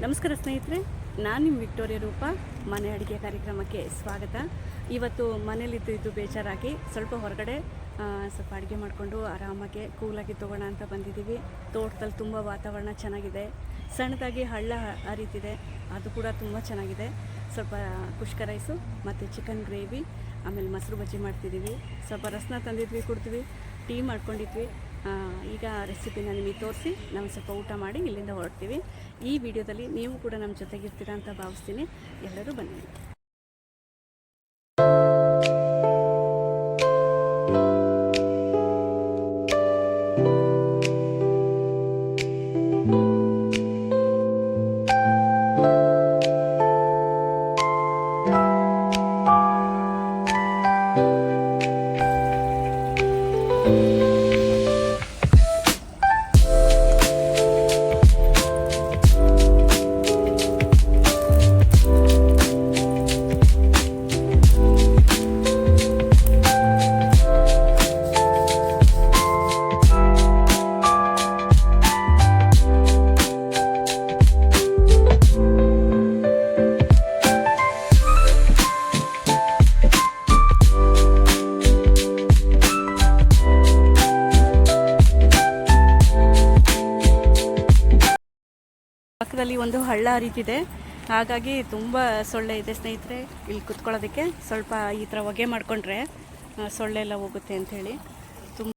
ನಮಸ್ಕಾರ ಸ್ನೇಹಿತರೆ, ನಾನು ನಿಮ್ಮ ವಿಕ್ಟೋರಿಯಾ ರೂಪ. ಮನೆ ಅಡುಗೆ ಕಾರ್ಯಕ್ರಮಕ್ಕೆ ಸ್ವಾಗತ. ಇವತ್ತು ಮನೇಲಿದ್ದು ಬೇಜಾರಾಗಿ ಸ್ವಲ್ಪ ಹೊರಗಡೆ ಸ್ವಲ್ಪ ಅಡುಗೆ ಮಾಡಿಕೊಂಡು ಆರಾಮಾಗಿ ಕೂಲಾಗಿ ತೊಗೋಣ ಅಂತ ಬಂದಿದ್ದೀವಿ. ತೋಟದಲ್ಲಿ ತುಂಬ ವಾತಾವರಣ ಚೆನ್ನಾಗಿದೆ, ಸಣ್ಣದಾಗಿ ಹಳ್ಳ ಹರಿತಿದೆ, ಅದು ಕೂಡ ತುಂಬ ಚೆನ್ನಾಗಿದೆ. ಸ್ವಲ್ಪ ಕುಷ್ಕ ರೈಸು ಮತ್ತು ಚಿಕನ್ ಗ್ರೇವಿ, ಆಮೇಲೆ ಮೊಸರು ಬಜ್ಜಿ ಮಾಡ್ತಿದ್ದೀವಿ. ಸ್ವಲ್ಪ ರಸನ ತಂದಿದ್ವಿ, ಕುಡ್ತೀವಿ, ಟೀ ಮಾಡ್ಕೊಂಡಿದ್ವಿ. ಈಗ ರೆಸಿಪಿನ ನಿಮಗೆ ತೋರಿಸಿ ನಾವು ಸ್ವಲ್ಪ ಊಟ ಮಾಡಿ ಇಲ್ಲಿಂದ ಹೊರಡ್ತೀವಿ. ಈ ವಿಡಿಯೋದಲ್ಲಿ ನೀವು ಕೂಡ ನಮ್ಮ ಜೊತೆಗಿರ್ತೀರಾ ಅಂತ ಭಾವಿಸ್ತೀನಿ. ಎಲ್ಲರೂ ಬನ್ನಿ. ಪಕ್ಕದಲ್ಲಿ ಒಂದು ಹಳ್ಳ ಹರಿತಿದೆ, ಹಾಗಾಗಿ ತುಂಬ ಸೊಳ್ಳೆ ಇದೆ ಸ್ನೇಹಿತರೆ. ಇಲ್ಲಿ ಕುತ್ಕೊಳ್ಳೋದಕ್ಕೆ ಸ್ವಲ್ಪ ಈ ಥರ ಹೊಗೆ ಮಾಡಿಕೊಂಡ್ರೆ ಸೊಳ್ಳೆ ಎಲ್ಲ ಹೋಗುತ್ತೆ ಅಂಥೇಳಿ ತುಂಬ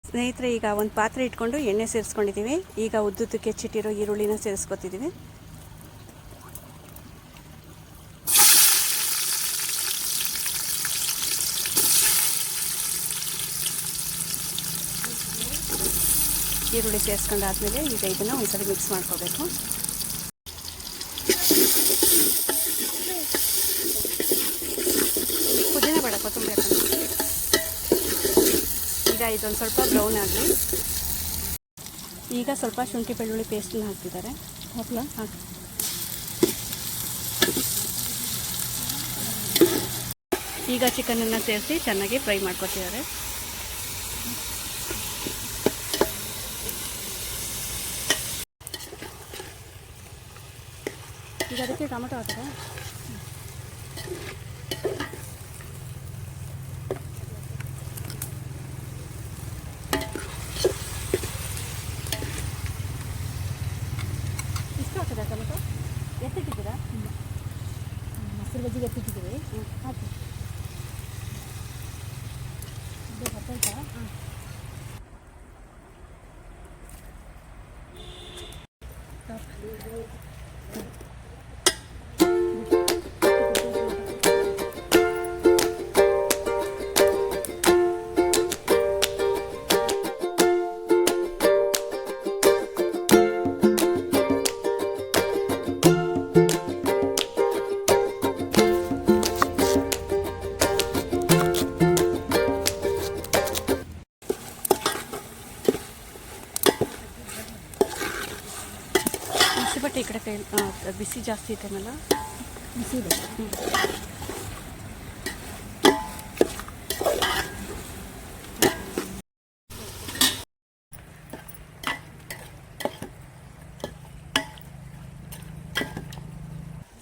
ಸ್ನೇಹಿತರೆ. ಈಗ ಒಂದು ಪಾತ್ರೆ ಇಟ್ಕೊಂಡು ಎಣ್ಣೆ ಸೇರಿಸ್ಕೊಂಡಿದ್ದೀವಿ. ಈಗ ಉದ್ದುದ್ದಕ್ಕೆ ಹೆಚ್ಚಿಟ್ಟಿರೋ ಈರುಳ್ಳಿನ ಸೇರಿಸ್ಕೊತಿದ್ದೀವಿ. ಈರುಳ್ಳಿ ಸೇರಿಸ್ಕೊಂಡಾದ್ಮೇಲೆ ಈಗ ಇದನ್ನು ಒಂದ್ಸರಿ ಮಿಕ್ಸ್ ಮಾಡ್ಕೋಬೇಕು. ಪುದೀನ ಬೇಡ, ಕೊತ್ತಂಬರಿ ಹಾಕೊಂಡು ಈಗ ಇದೊಂದು ಸ್ವಲ್ಪ ಬ್ರೌನ್ ಆಗಲಿ. ಈಗ ಸ್ವಲ್ಪ ಶುಂಠಿ ಬೆಳ್ಳುಳ್ಳಿ ಪೇಸ್ಟನ್ನ ಹಾಕ್ತಿದ್ದಾರೆ. ಹಾಕಲ ಹಾಕಿ ಈಗ ಚಿಕನನ್ನು ಸೇರಿಸಿ ಚೆನ್ನಾಗಿ ಫ್ರೈ ಮಾಡ್ಕೊತಿದ್ದಾರೆ. ಈಗ ಅದಕ್ಕೆ ಟೊಮೆಟೊ ಹಾಕ್ತಾರೆ. ಟೊಮೆಟೊ ಎತ್ತಿಟ್ಟಿದ್ದೀರಾ? ಮೊಸರು ಬಜ್ಜಿಗೆ ಎತ್ತಿಟ್ಟಿದ್ದೀವಿ. ಹಾಕಿ ಹತ್ತೈತಾ? ಬಟ್ ಈ ಕಡೆ ಬಿಸಿ ಜಾಸ್ತಿ ಐತೆನಲ್ಲ, ಬಿಸಿ ಇದೆ.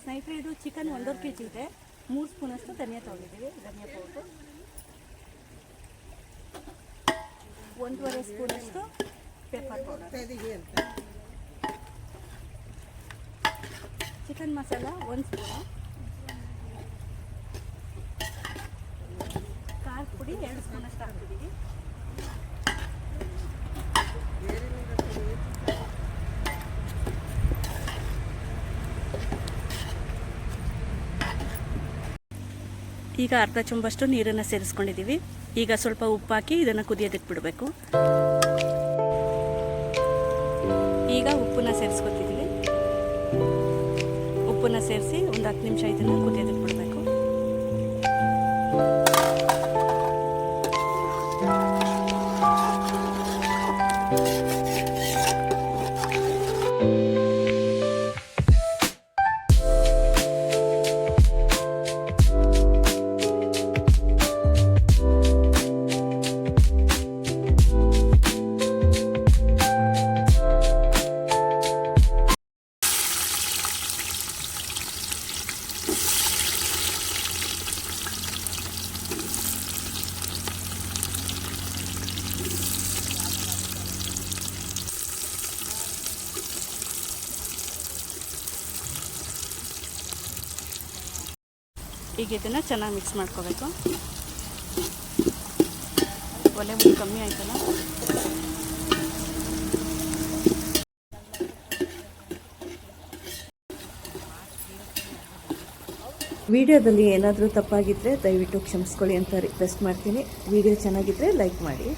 ಸ್ನೇಹಿತರೆ, ಇದು ಚಿಕನ್ 1.5 kg ಇದೆ. 3 ಸ್ಪೂನಷ್ಟು ಧನಿಯಾ ತೊಗೊಂಡಿದ್ದೀವಿ. ಧನಿಯಾ ಪೌಡ್ರು 1.5 ಸ್ಪೂನಷ್ಟು pepper powder, chicken masala 1 spoon, ಖಾರದ ಪುಡಿ 2 ಸ್ಪೂನಷ್ಟು ಹಾಕ್ತಿದ್ದೀವಿ. ಈಗ ಅರ್ಧ ಚಮಚಷ್ಟು ನೀರನ್ನು ಸೇರಿಸ್ಕೊಂಡಿದ್ದೀವಿ. ಈಗ ಸ್ವಲ್ಪ ಉಪ್ಪು ಹಾಕಿ ಇದನ್ನು ಕುದಿಯೋದಕ್ಕೆ ಬಿಡಬೇಕು. ಈಗ ಉಪ್ಪನ್ನ ಸೇರಿಸ್ಕೊತಿದ್ದೀವಿ. ಉಪ್ಪನ್ನ ಸೇರಿಸಿ ಒಂದು 10 ನಿಮಿಷ ಇದನ್ನು ಕುದಿಯೋದಕ್ಕೆ ಬಿಡಬೇಕು. ಈಗ ಇದನ್ನು ಚೆನ್ನಾಗಿ ಮಿಕ್ಸ್ ಮಾಡ್ಕೋಬೇಕು. ಒಲೆ ಉರಿ ಕಮ್ಮಿ ಆಯ್ತಲ್ಲ. ವಿಡಿಯೋದಲ್ಲಿ ಏನಾದರೂ ತಪ್ಪಾಗಿದ್ದರೆ ದಯವಿಟ್ಟು ಕ್ಷಮಿಸ್ಕೊಳ್ಳಿ ಅಂತ ರಿಕ್ವೆಸ್ಟ್ ಮಾಡ್ತೀನಿ. ವಿಡಿಯೋ ಚೆನ್ನಾಗಿದ್ದರೆ ಲೈಕ್ ಮಾಡಿ.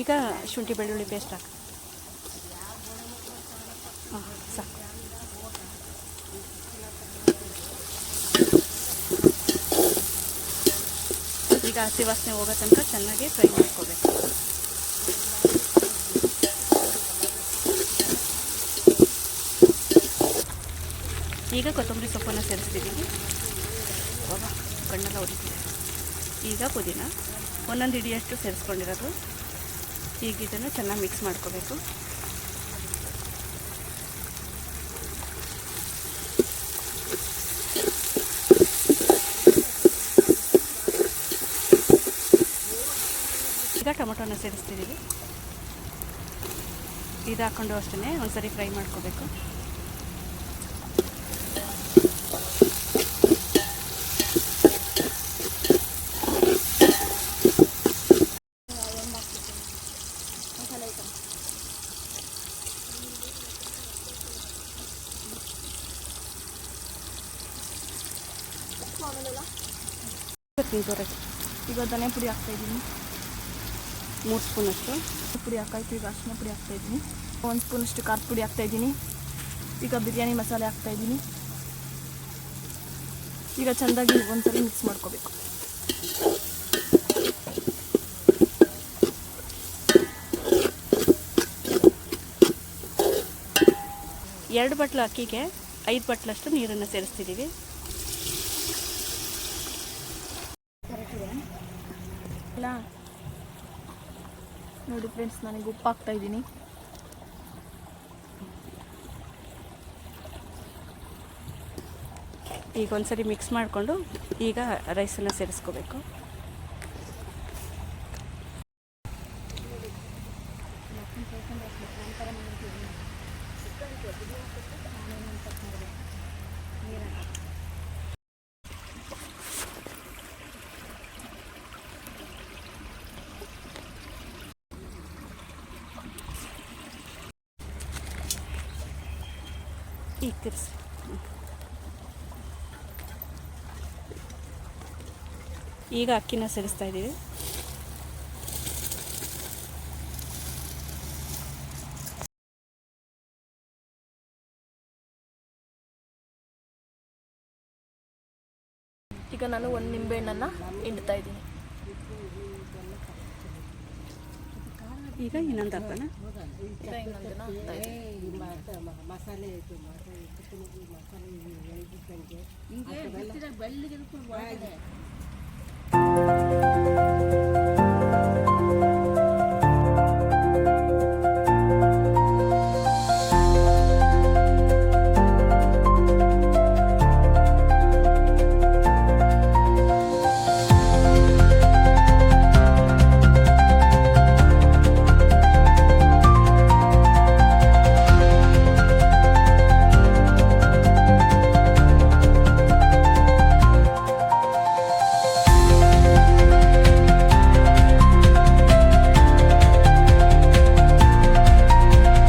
ಈಗ ಶುಂಠಿ ಬೆಳ್ಳುಳ್ಳಿ ಪೇಸ್ಟ್ ಹಾಕಿ. ಹಾಂ, ಸಾಕು. ಈಗ ಹಸಿ ವಾಸನೆ ಹೋಗೋ ತನಕ ಚೆನ್ನಾಗಿ ಫ್ರೈ ಮಾಡ್ಕೋಬೇಕು. ಈಗ ಕೊತ್ತಂಬರಿ ಸೊಪ್ಪನ್ನು ಸೇರಿಸ್ತಿದ್ದೀವಿ. ಕಣ್ಣೆಲ್ಲ ಹೊಡಿತೀವಿ. ಈಗ ಪುದೀನ ಒಂದೊಂದು ಹಿಡಿಯಷ್ಟು ಸೇರಿಸ್ಕೊಂಡಿರೋದು. ಈಗ ಇದನ್ನು ಚೆನ್ನಾಗಿ ಮಿಕ್ಸ್ ಮಾಡ್ಕೋಬೇಕು. ಈಗ ಟೊಮೊಟೊನ ಸೇರಿಸ್ತಿದ್ದೀವಿ. ಇದು ಹಾಕ್ಕೊಂಡು ಅಷ್ಟೇ ಒಂದ್ಸರಿ ಫ್ರೈ ಮಾಡ್ಕೋಬೇಕು. ಈಗ ಧನಿಯಾ ಪುಡಿ ಹಾಕ್ತಾಯಿದ್ದೀನಿ 3 ಸ್ಪೂನಷ್ಟು. ಪುಡಿ ಹಾಕಾಯ್ತು. ಈಗ ಅರಿಶಿನ ಪುಡಿ ಹಾಕ್ತಾಯಿದ್ದೀನಿ. 1 ಸ್ಪೂನಷ್ಟು ಖಾರದ ಪುಡಿ ಹಾಕ್ತಾಯಿದ್ದೀನಿ. ಈಗ ಬಿರಿಯಾನಿ ಮಸಾಲೆ ಹಾಕ್ತಾಯಿದ್ದೀನಿ. ಈಗ ಚೆಂದಾಗಿ ಒಂದ್ಸರಿ ಮಿಕ್ಸ್ ಮಾಡ್ಕೋಬೇಕು. ಎರಡು ಬಟ್ಲು ಅಕ್ಕಿಗೆ 5 ಬಟ್ಲಷ್ಟು ನೀರನ್ನು ಸೇರಿಸ್ತಿದ್ದೀವಿ. ಇಲ್ಲ ನೋಡಿ ಫ್ರೆಂಡ್ಸ್, ನನಗೆ ಉಪ್ಪು ಹಾಕ್ತಾಯಿದ್ದೀನಿ. ಈಗ ಒಂದ್ಸರಿ ಮಿಕ್ಸ್ ಮಾಡಿಕೊಂಡು ಈಗ ರೈಸನ್ನು ಸೇರಿಸ್ಕೋಬೇಕು. ಈಗ ತಿರ್ಸಿ. ಈಗ ಅಕ್ಕಿನ ಸೇರಿಸ್ತಾ ಇದ್ದೀವಿ. ಈಗ ನಾನು 1 ನಿಂಬೆಹಣ್ಣನ್ನು ಹಿಂಡ್ತಾ ಇದ್ದೀನಿ. ಈಗ ಇನ್ನೊಂದು ಹಾಕೋಣ. ಈಗ ಇನ್ನೊಂದನ್ನು ಹಾಕ್ತಾ ಇದ್ದೀನಿ. ಮಸಾಲೆ